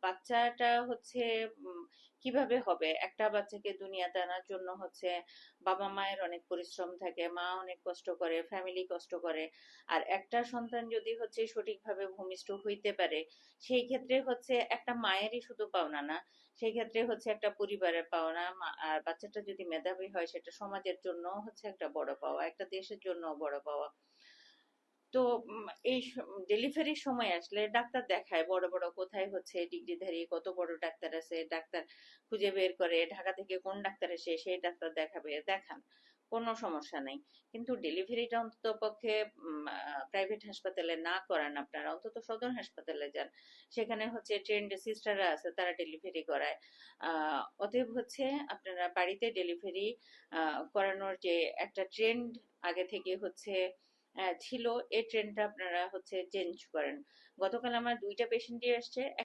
বাচ্চাটা হচ্ছে কিভাবে হবে, একটা বাচ্চাকে দুনিয়াতে আনার জন্য হচ্ছে বাবা মায়ের অনেক পরিশ্রম থাকে, মা অনেক কষ্ট করে, ফ্যামিলি কষ্ট করে। আর একটা সন্তান যদি হচ্ছে সঠিকভাবে ভূমিষ্ঠ হইতে পারে, সেই ক্ষেত্রে হচ্ছে একটা মায়েরই শুধু পাওনা না, সেই ক্ষেত্রে হচ্ছে একটা পরিবারের পাওনা। আর বাচ্চাটা যদি মেধাবী হয়, সেটা সমাজের জন্য হচ্ছে একটা বড় পাওয়া, একটা দেশের জন্য বড় পাওয়া। তো এই ডেলিভারির সময় আসলে ডাক্তার দেখায়, বড় বড় কোথায় হচ্ছে ডিগ্রিধারী কত বড় ডাক্তার আছে, ডাক্তার খুঁজে বের করে ঢাকা থেকে কোন ডাক্তার এসে সেই ডাক্তার দেখাবে, দেখান, কোনো সমস্যা নাই। কিন্তু ডেলিভারিটা অন্তত পক্ষে প্রাইভেট হাসপাতালে না করান, আপনারা অন্তত সদর হাসপাতালে যান, সেখানে হচ্ছে ট্রেন্ড সিস্টাররা আছে, তারা ডেলিভারি করায়। অতএব হচ্ছে আপনারা বাড়িতে ডেলিভারি করানোর যে একটা ট্রেন্ড আগে থেকে হচ্ছে ছিল, এই ট্রেন্ডটা আপনারা হচ্ছে চেঞ্জ করেন। গতকাল আমার 2টা পেশেন্টই আসছে।